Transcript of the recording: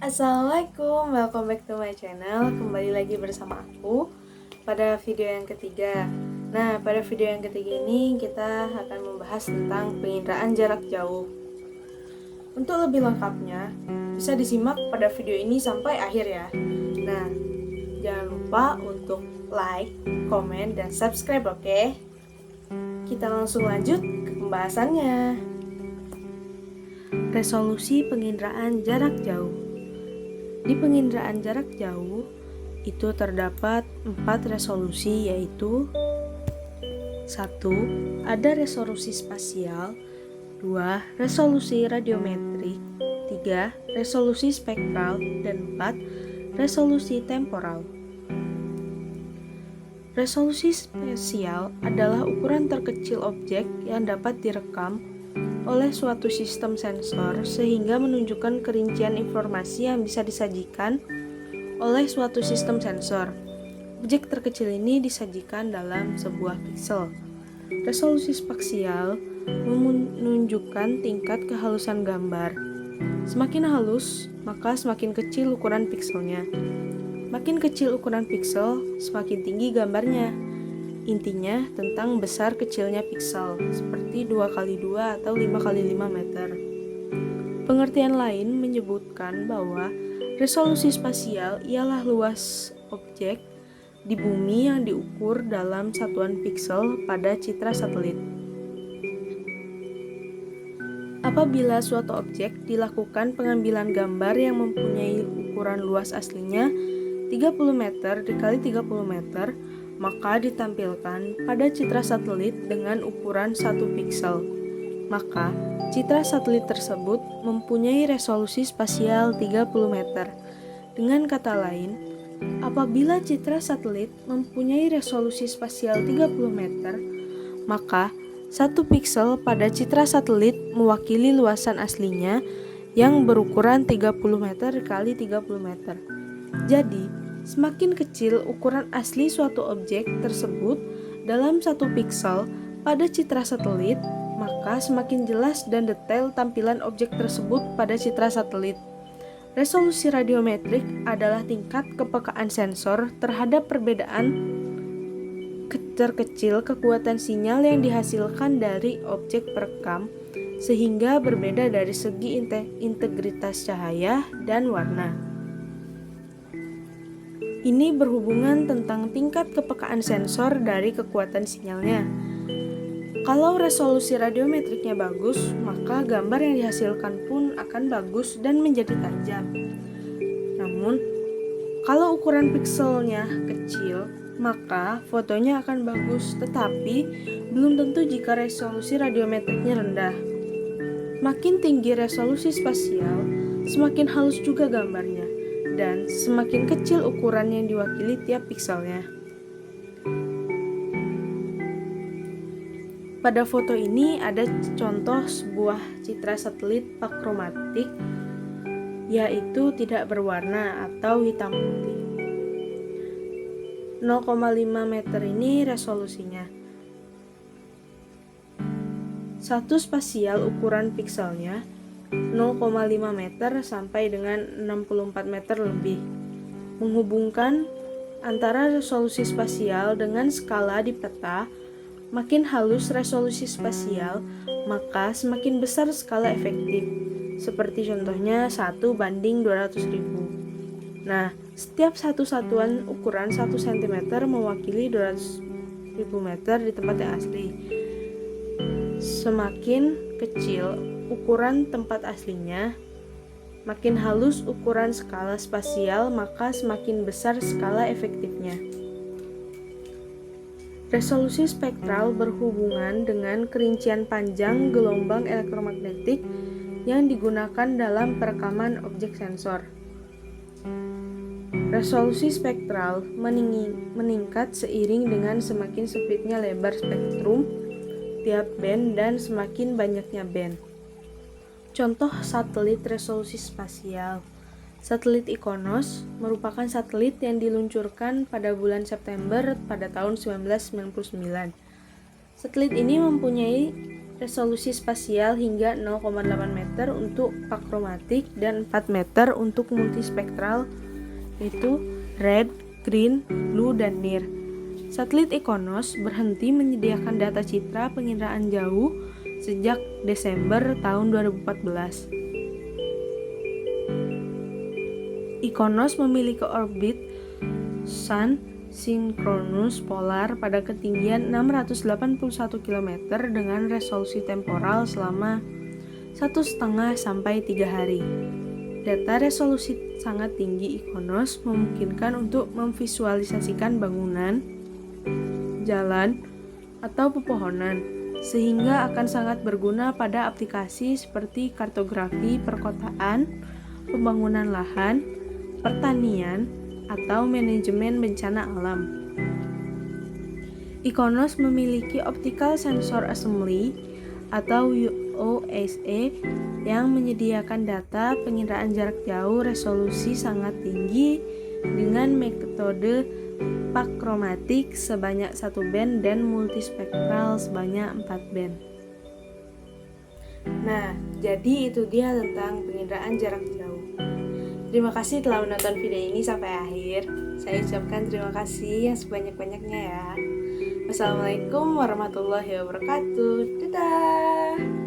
Assalamualaikum, welcome back to my channel. Kembali lagi bersama aku pada video yang ketiga. Nah, pada video yang ketiga ini kita akan membahas tentang penginderaan jarak jauh. Untuk lebih lengkapnya, bisa disimak pada video ini sampai akhir ya. Nah, jangan lupa untuk like, komen, dan subscribe, oke? Kita langsung lanjut ke pembahasannya. Resolusi penginderaan jarak jauh. Di penginderaan jarak jauh itu terdapat 4 resolusi, yaitu 1. Ada resolusi spasial, 2. Resolusi radiometrik, 3. Resolusi spektral, dan 4. Resolusi temporal. Resolusi spasial adalah ukuran terkecil objek yang dapat direkam oleh suatu sistem sensor sehingga menunjukkan kerincian informasi yang bisa disajikan oleh suatu sistem sensor. Objek terkecil ini disajikan dalam sebuah piksel. Resolusi spasial menunjukkan tingkat kehalusan gambar. Semakin halus, maka semakin kecil ukuran pikselnya. Makin kecil ukuran piksel, semakin tinggi gambarnya. Intinya tentang besar kecilnya piksel, seperti 2x2 atau 5x5 meter. Pengertian lain menyebutkan bahwa resolusi spasial ialah luas objek di bumi yang diukur dalam satuan piksel pada citra satelit. Apabila suatu objek dilakukan pengambilan gambar yang mempunyai ukuran luas aslinya 30 meter dikali 30 meter, maka ditampilkan pada citra satelit dengan ukuran 1 piksel. Maka, citra satelit tersebut mempunyai resolusi spasial 30 meter. Dengan kata lain, apabila citra satelit mempunyai resolusi spasial 30 meter, maka 1 piksel pada citra satelit mewakili luasan aslinya yang berukuran 30 meter kali 30 meter. Jadi, semakin kecil ukuran asli suatu objek tersebut dalam 1 piksel pada citra satelit, maka semakin jelas dan detail tampilan objek tersebut pada citra satelit. Resolusi radiometrik adalah tingkat kepekaan sensor terhadap perbedaan terkecil kekuatan sinyal yang dihasilkan dari objek perekam, sehingga berbeda dari segi integritas cahaya dan warna. Ini berhubungan tentang tingkat kepekaan sensor dari kekuatan sinyalnya. Kalau resolusi radiometriknya bagus, maka gambar yang dihasilkan pun akan bagus dan menjadi tajam. Namun, kalau ukuran pikselnya kecil, maka fotonya akan bagus, tetapi belum tentu jika resolusi radiometriknya rendah. Makin tinggi resolusi spasial, semakin halus juga gambarnya, dan semakin kecil ukuran yang diwakili tiap pikselnya. Pada foto ini ada contoh sebuah citra satelit pakromatik, yaitu tidak berwarna atau hitam putih. 0,5 meter ini resolusinya. 1 spasial ukuran pikselnya 0,5 meter sampai dengan 64 meter lebih. Menghubungkan antara resolusi spasial dengan skala di peta, makin halus resolusi spasial, maka semakin besar skala efektif. Seperti contohnya 1:200.000. Nah, setiap satu satuan ukuran 1 cm mewakili 200.000 meter di tempat yang asli. Semakin kecil ukuran tempat aslinya, makin halus ukuran skala spasial, maka semakin besar skala efektifnya. Resolusi spektral berhubungan dengan kerincian panjang gelombang elektromagnetik yang digunakan dalam perekaman objek sensor. Resolusi spektral meningkat seiring dengan semakin sempitnya lebar spektrum tiap band dan semakin banyaknya band. Contoh satelit resolusi spasial. Satelit IKONOS merupakan satelit yang diluncurkan pada bulan September pada tahun 1999. Satelit ini mempunyai resolusi spasial hingga 0,8 meter untuk pakromatik dan 4 meter untuk multispektral, yaitu red, green, blue, dan near. Satelit IKONOS berhenti menyediakan data citra penginderaan jauh sejak Desember tahun 2014. IKONOS memiliki orbit Sun sinkronus polar pada ketinggian 681 km dengan resolusi temporal selama 1,5 sampai 3 hari. Data resolusi sangat tinggi IKONOS memungkinkan untuk memvisualisasikan bangunan, jalan, atau pepohonan, sehingga akan sangat berguna pada aplikasi seperti kartografi perkotaan, pembangunan lahan, pertanian, atau manajemen bencana alam. IKONOS memiliki Optical Sensor Assembly atau OSA yang menyediakan data penginderaan jarak jauh resolusi sangat tinggi dengan metode pakromatik sebanyak 1 band dan multispektral sebanyak 4 band. Nah, jadi itu dia tentang penginderaan jarak jauh. Terima kasih telah menonton video ini sampai akhir. Saya ucapkan terima kasih yang sebanyak-banyaknya ya. Wassalamualaikum warahmatullahi wabarakatuh. Dadah.